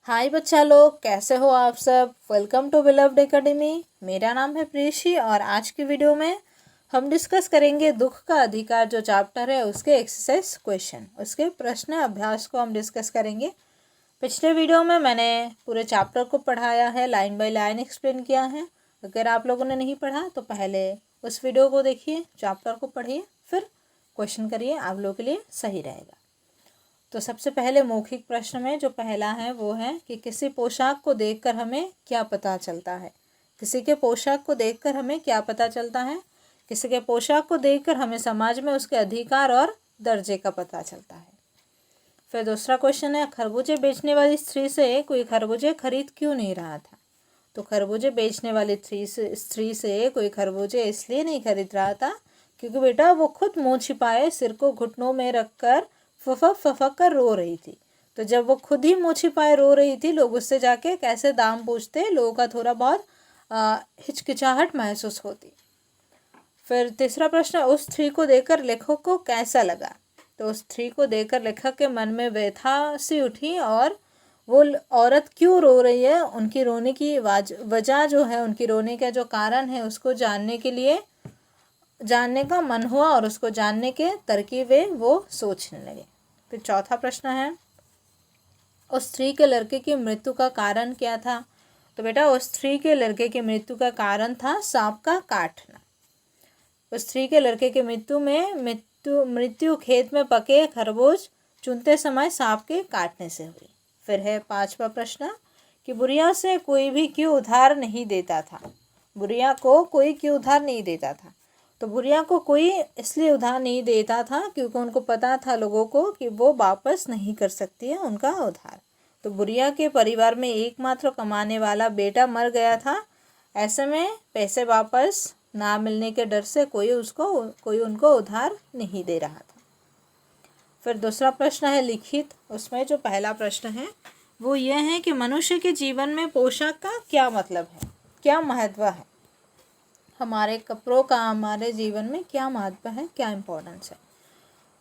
हाय बच्चा लोग, कैसे हो आप सब। Welcome to beloved academy. मेरा नाम है प्रीशी और आज की वीडियो में हम डिस्कस करेंगे दुख का अधिकार जो चैप्टर है उसके एक्सरसाइज क्वेश्चन, उसके प्रश्न अभ्यास को हम डिस्कस करेंगे। पिछले वीडियो में मैंने पूरे चैप्टर को पढ़ाया है, लाइन बाय लाइन एक्सप्लेन किया है। अगर आप लोगों ने नहीं पढ़ा तो पहले उस वीडियो को देखिए, चैप्टर को पढ़िए, फिर क्वेश्चन करिए, आप लोगों के लिए सही रहेगा। तो सबसे पहले मौखिक प्रश्न में जो पहला है वो है कि किसी पोशाक को देखकर हमें क्या पता चलता है। किसी के पोशाक को देखकर हमें क्या पता चलता है। किसी के पोशाक को देखकर हमें समाज में उसके अधिकार और दर्जे का पता चलता है। फिर दूसरा क्वेश्चन है, खरबूजे बेचने वाली स्त्री से कोई खरबूजे खरीद क्यों नहीं रहा था। तो खरबूजे बेचने वाली स्त्री से कोई खरबूजे इसलिए नहीं खरीद रहा था क्योंकि बेटा वो खुद मुँह छिपाए सिर को घुटनों में रखकर फफक कर रो रही थी। तो जब वो खुद ही मुँह छिपाए रो रही थी, लोग उससे जाके कैसे दाम पूछते, लोगों का थोड़ा बहुत हिचकिचाहट महसूस होती। फिर तीसरा प्रश्न, उस स्त्री को देखकर लेखक को कैसा लगा। तो उस स्त्री को देखकर लेखक के मन में व्यथा सी उठी और वो औरत क्यों रो रही है, उनकी रोने की वजह जो है, उनकी रोने का जो कारण है उसको जानने का मन हुआ और उसको जानने के तरकीबें वो सोचने लगे। फिर चौथा प्रश्न है, उस स्त्री के लड़के की मृत्यु का कारण क्या था। तो बेटा उस स्त्री के लड़के की मृत्यु का कारण था सांप का काटना। उस स्त्री के लड़के की मृत्यु खेत में पके खरबूज चुनते समय सांप के काटने से हुई। फिर है पांचवा प्रश्न कि बुढ़िया से कोई भी क्यों उधार नहीं देता था। बुढ़िया को कोई क्यों उधार नहीं देता था। तो बुढ़िया को कोई इसलिए उधार नहीं देता था क्योंकि उनको पता था लोगों को कि वो वापस नहीं कर सकती है उनका उधार। तो बुढ़िया के परिवार में एकमात्र कमाने वाला बेटा मर गया था। ऐसे में पैसे वापस ना मिलने के डर से कोई उनको उधार नहीं दे रहा था। फिर दूसरा प्रश्न है लिखित। उसमें जो पहला प्रश्न है वो ये है कि मनुष्य के जीवन में पोशाक का क्या मतलब है, क्या महत्व है। हमारे कपड़ों का हमारे जीवन में क्या महत्व है, क्या इम्पोर्टेंस है।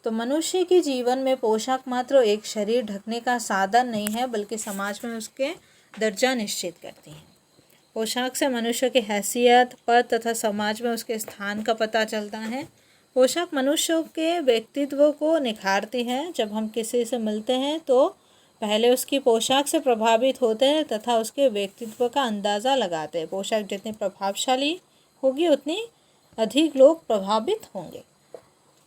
तो मनुष्य के जीवन में पोशाक मात्र एक शरीर ढकने का साधन नहीं है बल्कि समाज में उसके दर्जा निश्चित करती है। पोशाक से मनुष्य की हैसियत, पद तथा समाज में उसके स्थान का पता चलता है। पोशाक मनुष्य के व्यक्तित्व को निखारती है। जब हम किसी से मिलते हैं तो पहले उसकी पोशाक से प्रभावित होते हैं तथा उसके व्यक्तित्व का अंदाज़ा लगाते हैं। पोशाक जितनी प्रभावशाली होगी उतनी अधिक लोग प्रभावित होंगे।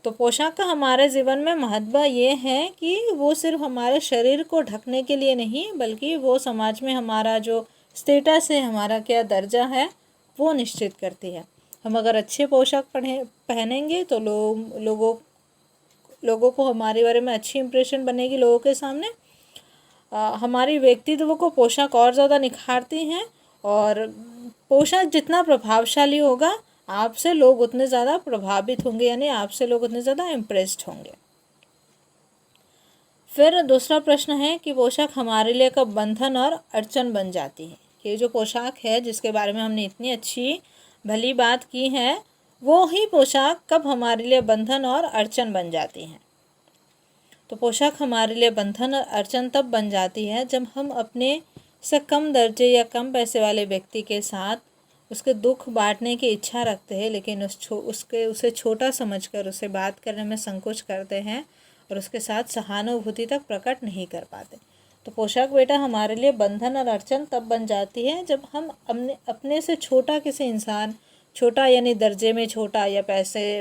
तो पोशाक का हमारे जीवन में महत्व ये है कि वो सिर्फ हमारे शरीर को ढकने के लिए नहीं बल्कि वो समाज में हमारा जो स्टेटस है, हमारा क्या दर्जा है, वो निश्चित करती है। हम अगर अच्छे पोशाक पहनेंगे तो लोगों को हमारे बारे में अच्छी इंप्रेशन बनेगी लोगों के सामने। हमारी व्यक्तित्व को पोशाक और ज़्यादा निखारती हैं और पोशाक जितना प्रभावशाली होगा आपसे लोग उतने ज़्यादा प्रभावित होंगे, यानी आपसे लोग उतने ज़्यादा इम्प्रेस्ड होंगे। फिर दूसरा प्रश्न है कि पोशाक हमारे लिए कब बंधन और अड़चन बन जाती है। ये जो पोशाक है जिसके बारे में हमने इतनी अच्छी भली बात की है, वो ही पोशाक कब हमारे लिए बंधन और अड़चन बन जाती है। तो पोशाक हमारे लिए बंधन और अड़चन तब बन जाती है जब हम अपने से कम दर्जे या कम पैसे वाले व्यक्ति के साथ उसके दुख बांटने की इच्छा रखते हैं, लेकिन उसे छोटा समझकर उसे बात करने में संकोच करते हैं और उसके साथ सहानुभूति तक प्रकट नहीं कर पाते। तो पोशाक बेटा हमारे लिए बंधन और अड़चन तब बन जाती है जब हम अपने से छोटा किसी इंसान, छोटा यानी दर्जे में छोटा या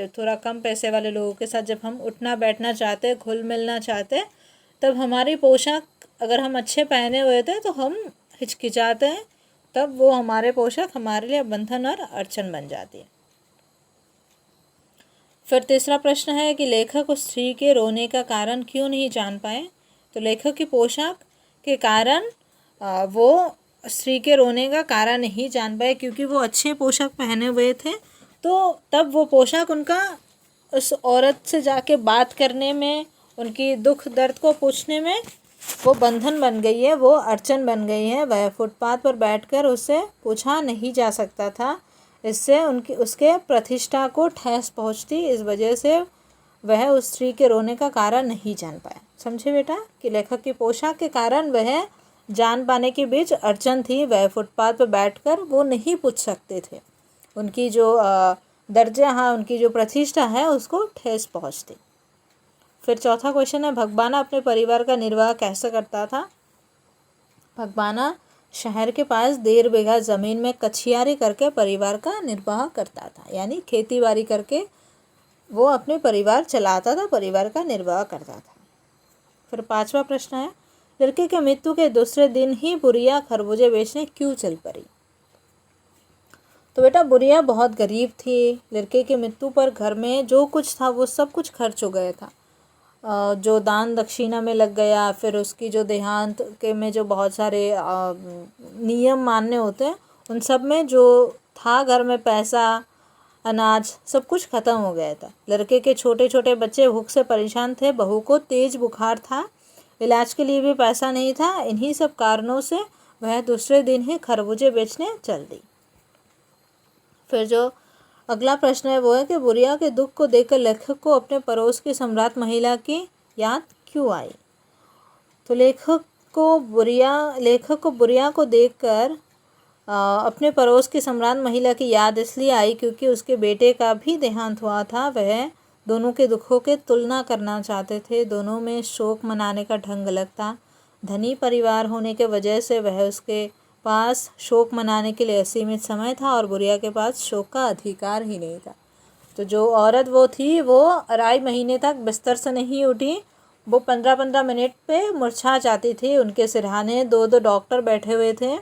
थोड़ा कम पैसे वाले लोगों के साथ जब हम उठना बैठना चाहते, घुल मिलना चाहते, तब हमारी पोशाक अगर हम अच्छे पहने हुए थे तो हम हिचकिचाते हैं, तब वो हमारे पोशाक हमारे लिए बंधन और अड़चन बन जाती है। फिर तीसरा प्रश्न है कि लेखक उस स्त्री के रोने का कारण क्यों नहीं जान पाए। तो लेखक की पोशाक के कारण वो स्त्री के रोने का कारण नहीं जान पाए क्योंकि वो अच्छे पोशाक पहने हुए थे। तो तब वो पोशाक उनका उस औरत से जाके बात करने में, उनकी दुख दर्द को पूछने में वो बंधन बन गई है, वो अड़चन बन गई है। वह फुटपाथ पर बैठकर उससे पूछा नहीं जा सकता था, इससे उसके प्रतिष्ठा को ठेस पहुंचती। इस वजह से वह उस स्त्री के रोने का कारण नहीं जान पाया। समझे बेटा कि लेखक की पोशाक के कारण वह जान पाने के बीच अड़चन थी, वह फुटपाथ पर बैठकर वो नहीं पूछ सकते थे। उनकी जो दर्जा है, उनकी जो प्रतिष्ठा है, उसको ठेस पहुंचती। फिर चौथा क्वेश्चन है, भगवाना अपने परिवार का निर्वाह कैसे करता था। भगवाना शहर के पास 1.5 बीघा ज़मीन में कछियारी करके परिवार का निर्वाह करता था, यानी खेती बाड़ी करके वो अपने परिवार चलाता था, परिवार का निर्वाह करता था। फिर 5वां प्रश्न है, लड़के के मृत्यु के दूसरे दिन ही बुढ़िया खरबूजे बेचने क्यों चल पड़ी। तो बेटा बुढ़िया बहुत गरीब थी। लड़के की मृत्यु पर घर में जो कुछ था वो सब कुछ खर्च हो गया था, जो दान दक्षिणा में लग गया, फिर उसकी जो देहांत के में जो बहुत सारे नियम मानने होते हैं, उन सब में जो था घर में पैसा अनाज सब कुछ ख़त्म हो गया था। लड़के के छोटे छोटे बच्चे भूख से परेशान थे, बहू को तेज बुखार था, इलाज के लिए भी पैसा नहीं था। इन्हीं सब कारणों से वह दूसरे दिन ही खरबूजे बेचने चल दी। फिर जो अगला प्रश्न है वो है कि बुढ़िया के दुख को देखकर लेखक को अपने पड़ोस की सम्राट महिला की याद क्यों आई। तो लेखक को बुढ़िया को देखकर अपने पड़ोस की सम्राट महिला की याद इसलिए आई क्योंकि उसके बेटे का भी देहांत हुआ था। वह दोनों के दुखों के तुलना करना चाहते थे। दोनों में शोक मनाने का ढंग अलग था। धनी परिवार होने के वजह से वह उसके पास शोक मनाने के लिए असीमित समय था और बुढ़िया के पास शोक का अधिकार ही नहीं था। तो जो औरत वो थी वो 2.5 महीने तक बिस्तर से नहीं उठी। वो 15-15 मिनट पे मुरझा जाती थी। उनके सिरहाने 2-2 डॉक्टर बैठे हुए थे।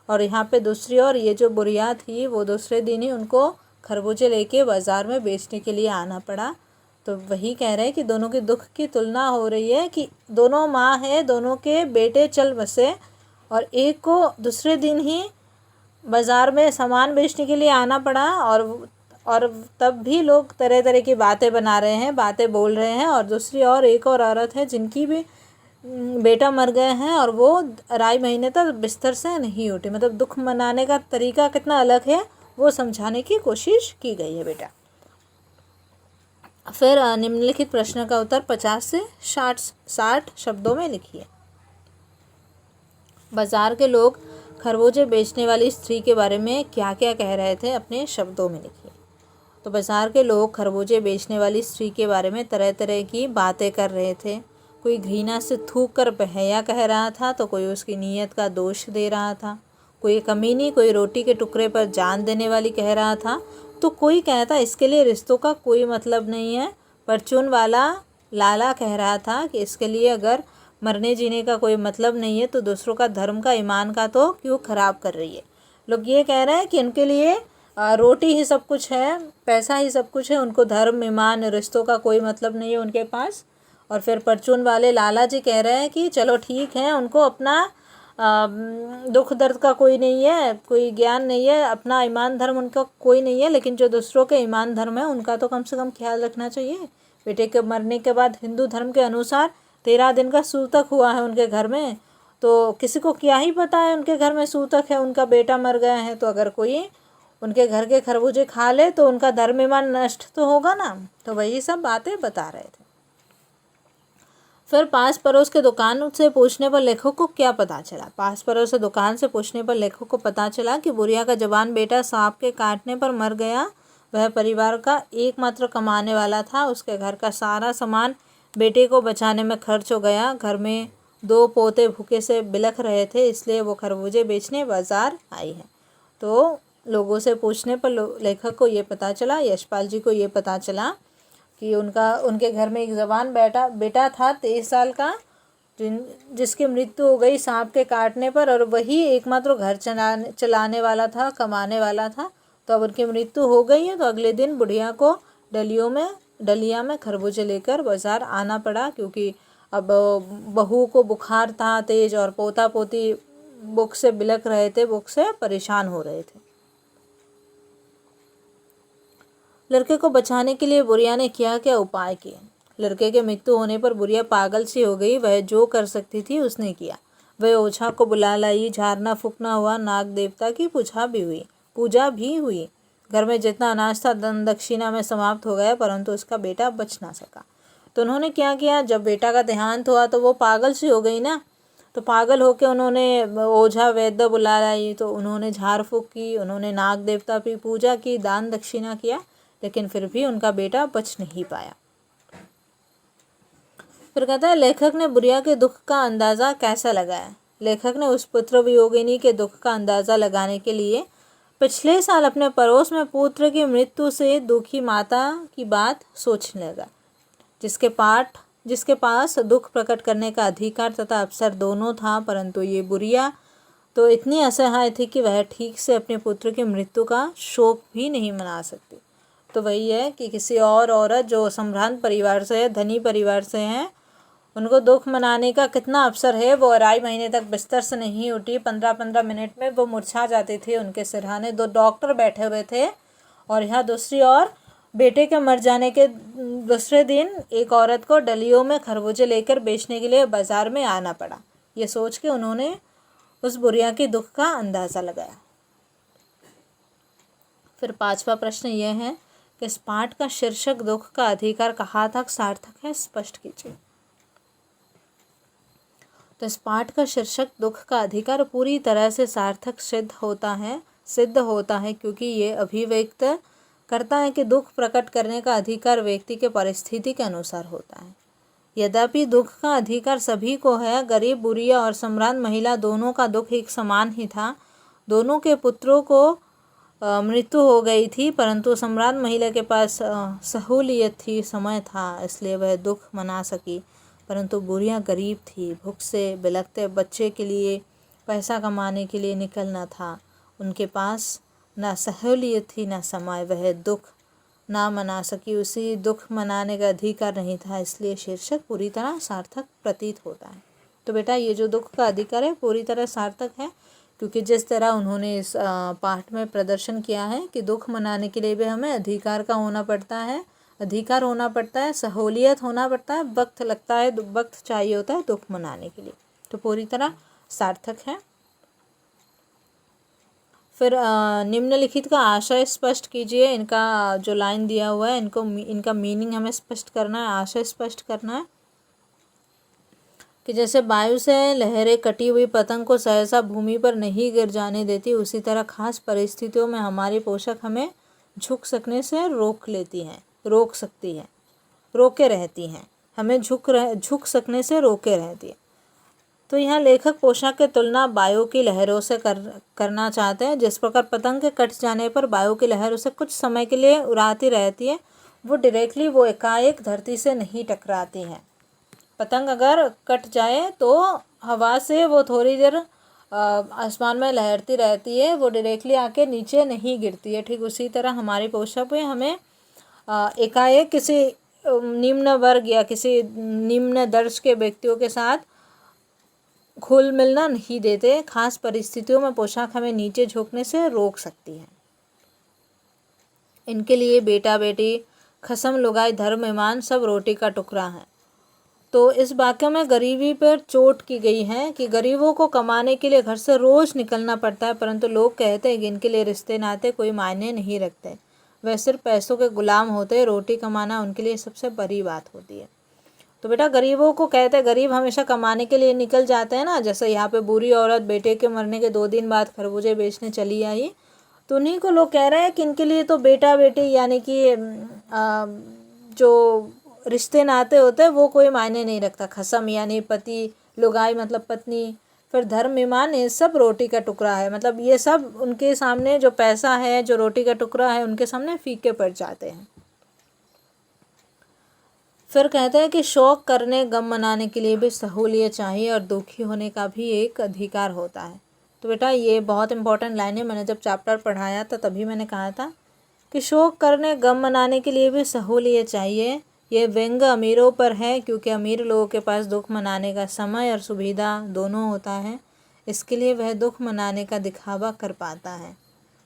और यहाँ पे दूसरी ओर ये जो बुढ़िया थी वो दूसरे दिन ही उनको खरबूजे लेके बाज़ार में बेचने के लिए आना पड़ा। तो वही कह रहे हैं कि दोनों के दुख की तुलना हो रही है कि दोनों माँ है, दोनों के बेटे चल बसे और एक को दूसरे दिन ही बाज़ार में सामान बेचने के लिए आना पड़ा। और तब भी लोग तरह तरह की बातें बना रहे हैं, बातें बोल रहे हैं। और दूसरी ओर एक और औरत है जिनकी भी बेटा मर गए हैं और वो 2.5 महीने तक बिस्तर से नहीं उठी। मतलब दुख मनाने का तरीका कितना अलग है वो समझाने की कोशिश की गई है बेटा। फिर निम्नलिखित प्रश्न का उत्तर 50 से 60 शब्दों में लिखिए। बाजार के लोग खरबूजे बेचने वाली स्त्री के बारे में क्या क्या कह रहे थे, अपने शब्दों में लिखिए। तो बाजार के लोग खरबूजे बेचने वाली स्त्री के बारे में तरह तरह की बातें कर रहे थे। कोई घृणा से थूक कर बहैया कह रहा था, तो कोई उसकी नीयत का दोष दे रहा था। कोई कमीनी, कोई रोटी के टुकड़े पर जान देने वाली कह रहा था, तो कोई कहता इसके लिए रिश्तों का कोई मतलब नहीं है। परचून वाला लाला कह रहा था कि इसके लिए अगर मरने जीने का कोई मतलब नहीं है तो दूसरों का धर्म का ईमान का तो क्यों ख़राब कर रही है। लोग ये कह रहे हैं कि इनके लिए रोटी ही सब कुछ है, पैसा ही सब कुछ है, उनको धर्म ईमान रिश्तों का कोई मतलब नहीं है उनके पास। और फिर परचून वाले लाला जी कह रहे हैं कि चलो ठीक है, उनको अपना दुख दर्द का कोई नहीं है, कोई ज्ञान नहीं है, अपना ईमान धर्म उनका कोई नहीं है, लेकिन जो दूसरों के ईमान धर्म है उनका तो कम से कम ख्याल रखना चाहिए। बेटे के मरने के बाद हिंदू धर्म के अनुसार 13 दिन का सूतक हुआ है उनके घर में, तो किसी को क्या ही पता है उनके घर में सूतक है, उनका बेटा मर गया है। तो अगर कोई उनके घर के खरबूजे खा ले तो उनका धर्म ईमान नष्ट तो होगा ना। तो वही सब बातें बता रहे थे। फिर पास पड़ोस के दुकान से पूछने पर लेखक को क्या पता चला। पास पड़ोस से दुकान से पूछने पर लेखक को पता चला कि बुढ़िया का जवान बेटा सांप के काटने पर मर गया। वह परिवार का एकमात्र कमाने वाला था। उसके घर का सारा सामान बेटे को बचाने में खर्च हो गया। घर में 2 पोते भूखे से बिलख रहे थे, इसलिए वो खरबूजे बेचने बाजार आई है। तो लोगों से पूछने पर लेखक को ये पता चला, यशपाल जी को ये पता चला कि उनके घर में एक जवान बेटा था 23 साल का, जिसकी मृत्यु हो गई सांप के काटने पर, और वही एकमात्र घर चलाने वाला था, कमाने वाला था। तो अब उनकी मृत्यु हो गई है, तो अगले दिन बुढ़िया को डलिया में खरबूजे लेकर बाजार आना पड़ा, क्योंकि अब बहू को बुखार था तेज और पोता पोती भूख से बिलख रहे थे, भूख से परेशान हो रहे थे। लड़के को बचाने के लिए बुढ़िया ने क्या क्या उपाय किए। लड़के के मृत्यु होने पर बुढ़िया पागल सी हो गई। वह जो कर सकती थी उसने किया। वह ओझा को बुला लाई, झाड़ना फूकना हुआ, नाग देवता की पूजा भी हुई। घर में जितना अनाज था धन दक्षिणा में समाप्त हो गया, परंतु उसका बेटा बच ना सका। तो उन्होंने क्या किया, जब बेटा का देहांत हुआ तो वो पागल सी हो गई ना, तो पागल होके उन्होंने ओझा वैद्य बुला लाई, तो उन्होंने झाड़ फूँक की, उन्होंने नाग देवता की पूजा की, दान दक्षिणा किया, लेकिन फिर भी उनका बेटा बच नहीं पाया। फिर कहता है लेखक ने बुढ़िया के दुख का अंदाज़ा कैसा लगाया। लेखक ने उस पुत्र वियोगिनी के दुख का अंदाज़ा लगाने के लिए पिछले साल अपने पड़ोस में पुत्र की मृत्यु से दुखी माता की बात सोचने लगा, जिसके पास दुख प्रकट करने का अधिकार तथा अवसर दोनों था, परंतु ये बुढ़िया तो इतनी असहाय थी कि वह ठीक से अपने पुत्र की मृत्यु का शोक भी नहीं मना सकती। तो वही है कि किसी और औरत जो सम्भ्रांत परिवार से है, धनी परिवार से हैं, उनको दुख मनाने का कितना अवसर है। वो अढ़ाई महीने तक बिस्तर से नहीं उठी, 15-15 मिनट में वो मुरझा जाती थी। उनके सिरहाने 2 डॉक्टर बैठे हुए थे, और यहाँ दूसरी ओर बेटे के मर जाने के दूसरे दिन एक औरत को डलियों में खरबूजे लेकर बेचने के लिए बाजार में आना पड़ा। ये सोच के उन्होंने उस बुढ़िया के दुख का अंदाज़ा लगाया। फिर 5वां प्रश्न यह है कि इस पाठ का शीर्षक दुख का अधिकार कहाँ तक सार्थक है, स्पष्ट कीजिए। तो इस पाठ का शीर्षक दुख का अधिकार पूरी तरह से सार्थक सिद्ध होता है क्योंकि ये अभिव्यक्त करता है कि दुख प्रकट करने का अधिकार व्यक्ति के परिस्थिति के अनुसार होता है। यद्यपि दुख का अधिकार सभी को है, गरीब, बुढ़िया और सम्भ्रांत महिला दोनों का दुख एक समान ही था। दोनों के पुत्रों को मृत्यु हो गई थी, परंतु सम्भ्रांत महिला के पास सहूलियत थी, समय था, इसलिए वह दुख मना सकी। परंतु बुढ़िया गरीब थी, भूख से बिलखते बच्चे के लिए पैसा कमाने के लिए निकलना था। उनके पास ना सहूलियत थी ना समय, वह दुख ना मना सकी, उसी दुख मनाने का अधिकार नहीं था, इसलिए शीर्षक पूरी तरह सार्थक प्रतीत होता है। तो बेटा ये जो दुख का अधिकार है पूरी तरह सार्थक है, क्योंकि जिस तरह उन्होंने इस पाठ में प्रदर्शन किया है कि दुख मनाने के लिए भी हमें अधिकार होना पड़ता है, सहूलियत होना पड़ता है, वक्त लगता है, वक्त चाहिए होता है दुख मनाने के लिए, तो पूरी तरह सार्थक है। फिर निम्नलिखित का आशय स्पष्ट कीजिए। इनका जो लाइन दिया हुआ है इनका मीनिंग हमें स्पष्ट करना है, आशय स्पष्ट करना है कि जैसे वायु से लहरें कटी हुई पतंग को सहसा भूमि पर नहीं गिर जाने देती, उसी तरह खास परिस्थितियों में हमारी पोशाक हमें झुक सकने से रोके रहती हैं, हमें झुक सकने से रोके रहती है। तो यहाँ लेखक पोशाक की तुलना वायु की लहरों से करना चाहते हैं। जिस प्रकार पतंग के कट जाने पर वायु की लहर उसे कुछ समय के लिए उड़ाती रहती है, वो एकाएक धरती से नहीं टकराती हैं। पतंग अगर कट जाए तो हवा से वो थोड़ी देर आसमान में लहरती रहती है, वो डायरेक्टली आके नीचे नहीं गिरती है। ठीक उसी तरह हमारी पोशाक में हमें एकाएक किसी निम्न वर्ग या किसी निम्न दर्ज के व्यक्तियों के साथ घुल मिलना नहीं देते। खास परिस्थितियों में पोशाक हमें नीचे झुकने से रोक सकती है। इनके लिए बेटा बेटी, खसम, लुगाई, धर्म, ईमान सब रोटी का टुकड़ा है। तो इस वाक्य में गरीबी पर चोट की गई है कि गरीबों को कमाने के लिए घर से रोज निकलना पड़ता है, परंतु लोग कहते हैं कि इनके लिए रिश्ते नाते कोई मायने नहीं रखते, वह सिर्फ पैसों के गुलाम होते हैं, रोटी कमाना उनके लिए सबसे बड़ी बात होती है। तो बेटा गरीबों को कहते हैं, गरीब हमेशा कमाने के लिए निकल जाते हैं ना, जैसे यहाँ पे बूढ़ी औरत बेटे के मरने के 2 दिन बाद खरबूजे बेचने चली आई, तो उन्हीं को लोग कह रहे हैं कि इनके लिए तो बेटा बेटी यानी कि जो रिश्ते नाते होते हैं वो कोई मायने नहीं रखता। खसम यानी पति, लुगाई मतलब पत्नी, फिर धर्म, ईमान, ये सब रोटी का टुकड़ा है। मतलब ये सब उनके सामने जो पैसा है, जो रोटी का टुकड़ा है, उनके सामने फीके पड़ जाते हैं। फिर कहते हैं कि शौक करने, गम मनाने के लिए भी सहूलियत चाहिए और दुखी होने का भी एक अधिकार होता है। तो बेटा ये बहुत इंपॉर्टेंट लाइन है। मैंने जब चैप्टर पढ़ाया था तभी मैंने कहा था कि शौक करने, गम मनाने के लिए भी सहूलियत चाहिए। ये व्यंग अमीरों पर है, क्योंकि अमीर लोगों के पास दुख मनाने का समय और सुविधा दोनों होता है, इसके लिए वह दुख मनाने का दिखावा कर पाता है,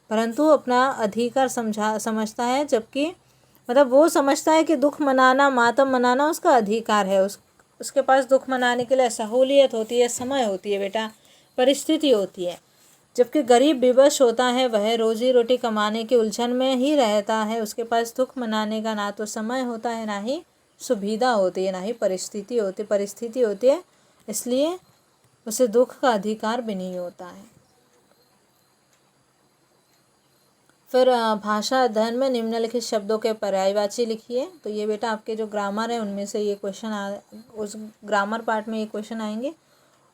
परंतु अपना अधिकार समझता है, जबकि मतलब वो समझता है कि दुख मनाना, मातम मनाना उसका अधिकार है। उसके पास दुख मनाने के लिए सहूलियत होती है, समय होती है बेटा, परिस्थिति होती है। जबकि गरीब विवश होता है, वह रोजी रोटी कमाने की उलझन में ही रहता है, उसके पास दुख मनाने का ना तो समय होता है, ना ही सुविधा होती है, ना ही परिस्थिति होती है। इसलिए उसे दुख का अधिकार भी नहीं होता है। फिर भाषा अध्ययन में निम्नलिखित शब्दों के पर्यायवाची लिखिए। तो ये बेटा आपके जो ग्रामर है उनमें से ये क्वेश्चन उस ग्रामर पार्ट में ये क्वेश्चन आएंगे।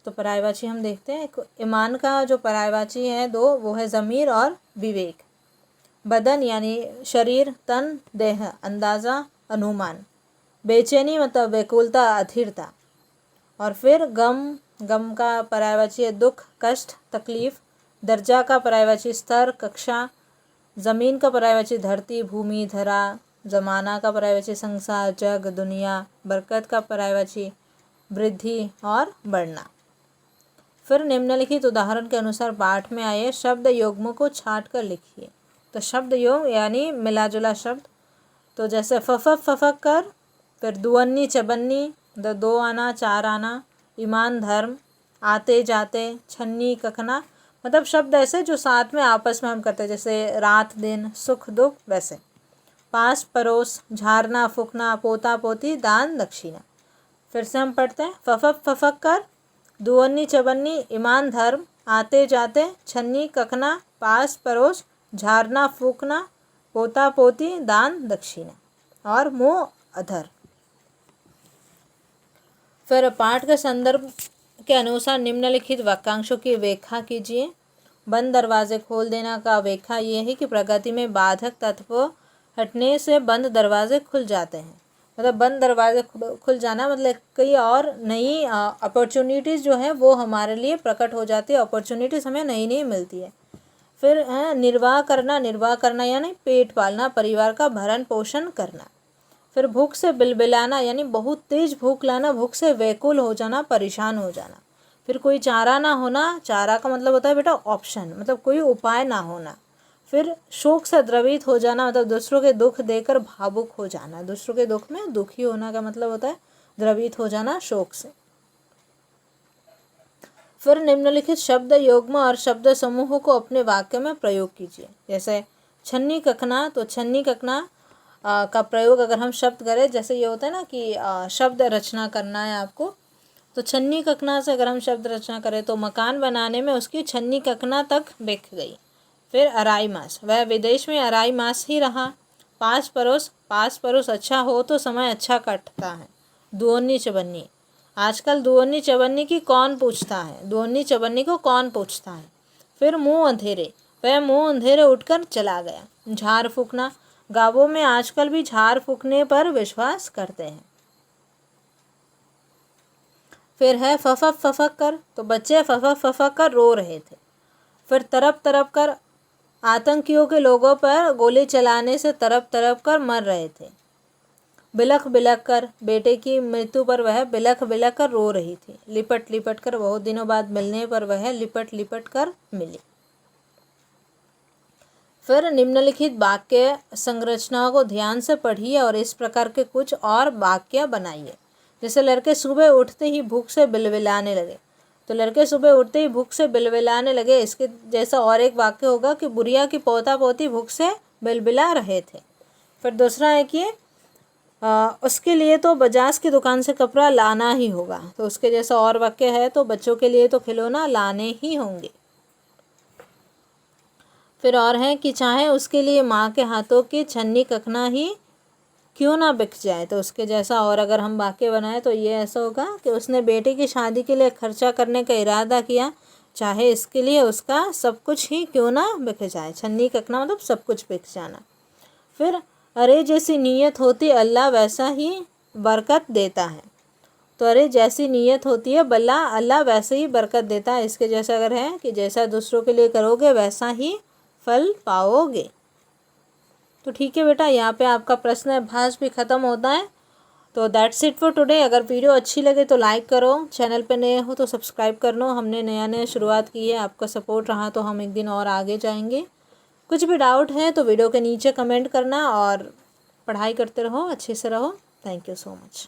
तो पर्यायवाची हम देखते हैं। ईमान का जो पर्यायवाची है दो, वो है ज़मीर और विवेक। बदन यानी शरीर, तन, देह, अंदाज़ा, अनुमान। बेचैनी मतलब व्याकुलता, अधीरता। और फिर गम का पर्यायवाची है दुख, कष्ट, तकलीफ। दर्जा का पर्यायवाची स्तर, कक्षा। ज़मीन का पर्यायवाची धरती, भूमि, धरा। ज़माना का पर्यायवाची संसार, जग, दुनिया। बरकत का पर्यायवाची वृद्धि और बढ़ना। फिर निम्नलिखित उदाहरण के अनुसार पाठ में आए शब्द युग्मों को छांट कर लिखिए। तो शब्द युग्म यानी मिला जुला शब्द। तो जैसे फफक कर, फिर दुअन्नी चबन्नी, दो आना, चार आना। ईमान, धर्म। आते जाते, छन्नी, कखना। मतलब शब्द ऐसे जो साथ में आपस में हम करते हैं, जैसे रात दिन, सुख दुख, वैसे। पास पड़ोस, झारना फूकना, पोता पोती, दान दक्षिणा। फिर से हम पढ़ते हैं। फफक कर, दुअन्नी चबन्नी, ईमान, धर्म। आते जाते, छन्नी, कखना, पास पड़ोस, झारना फूकना, पोता पोती, दान दक्षिणा और मुँह अधर। फिर पाठ के संदर्भ के अनुसार निम्नलिखित वाक्यांशों की व्याख्या कीजिए। बंद दरवाजे खोल देना का व्याख्या ये है कि प्रगति में बाधक तत्व हटने से बंद दरवाजे खुल जाते हैं। मतलब बंद दरवाजे खुल जाना मतलब कई और नई अपॉर्चुनिटीज़ जो है वो हमारे लिए प्रकट हो जाती है। अपॉर्चुनिटीज़ हमें नई नई मिलती है। फिर निर्वाह करना यानी पेट पालना, परिवार का भरण पोषण करना। फिर भूख से बिलबिलाना यानी बहुत तेज भूख लाना, भूख से व्याकुल हो जाना, परेशान हो जाना। फिर कोई चारा ना होना, चारा का मतलब होता है बेटा ऑप्शन, मतलब कोई उपाय ना होना। फिर शोक से द्रवित हो जाना मतलब दूसरों के दुख देकर भावुक हो जाना। दूसरों के दुख में दुखी होना का मतलब होता है द्रवित हो जाना शोक से। फिर निम्नलिखित शब्द युग्म और शब्द समूह को अपने वाक्य में प्रयोग कीजिए। जैसे छन्नी कखना, तो छन्नी कखना का प्रयोग अगर हम शब्द करें, जैसे ये होता है ना कि शब्द रचना करना है आपको, तो छन्नी कखना से अगर हम शब्द रचना करें तो मकान बनाने में उसकी छन्नी कखना तक बिक गई। फिर अराई मास, वह विदेश में अराई मास ही रहा। पास पड़ोस अच्छा हो तो समय अच्छा कटता है। दुअन्नी चवन्नी, आजकल दुअन्नी चवन्नी की कौन पूछता है, दुअन्नी चवन्नी को कौन पूछता है। फिर मुँह अंधेरे, वह मुँह अंधेरे उठकर चला गया। झाड़ फूकना, गाँवों में आजकल भी झाड़ फूकने पर विश्वास करते हैं। फिर है फफक कर, तो बच्चे फफक कर रो रहे थे। फिर तरप कर, आतंकियों के लोगों पर गोली चलाने से तरप कर मर रहे थे। बिलख कर, बेटे की मृत्यु पर वह बिलख कर रो रही थी। लिपट कर, बहुत दिनों बाद मिलने पर वह लिपट कर मिली। फिर निम्नलिखित वाक्य संरचनाओं को ध्यान से पढ़िए और इस प्रकार के कुछ और वाक्य बनाइए। जैसे लड़के सुबह उठते ही भूख से बिलबिलाने लगे, तो लड़के सुबह उठते ही भूख से बिलबिलाने लगे। इसके जैसा और एक वाक्य होगा कि बुढ़िया की पोता पोती भूख से बिलबिला रहे थे। फिर दूसरा है कि उसके लिए तो बजाज की दुकान से कपड़ा लाना ही होगा, तो उसके जैसा और वाक्य है तो बच्चों के लिए तो खिलौना लाने ही होंगे। फिर और है कि चाहे उसके लिए माँ के हाथों की छन्नी कखना ही क्यों ना बिक जाए, तो उसके जैसा और अगर हम वाक्य बनाए तो ये ऐसा होगा कि उसने बेटे की शादी के लिए खर्चा करने का इरादा किया, चाहे इसके लिए उसका सब कुछ ही क्यों ना बिक जाए। छन्नी कखना मतलब सब कुछ बिक जाना। फिर अरे जैसी नीयत होती अल्लाह वैसा ही बरकत देता है, तो अरे जैसी नीयत होती है बल्ला अल्लाह वैसे ही बरकत देता है। इसके जैसा अगर है कि जैसा दूसरों के लिए करोगे वैसा ही फल पाओगे। तो ठीक है बेटा, यहाँ पे आपका प्रश्न अभ्यास भी ख़त्म होता है। तो दैट्स इट फॉर टुडे। अगर वीडियो अच्छी लगे तो लाइक करो, चैनल पे नए हो तो सब्सक्राइब कर लो। हमने नया शुरुआत की है, आपका सपोर्ट रहा तो हम एक दिन और आगे जाएंगे। कुछ भी डाउट है तो वीडियो के नीचे कमेंट करना और पढ़ाई करते रहो, अच्छे से रहो। Thank you so much.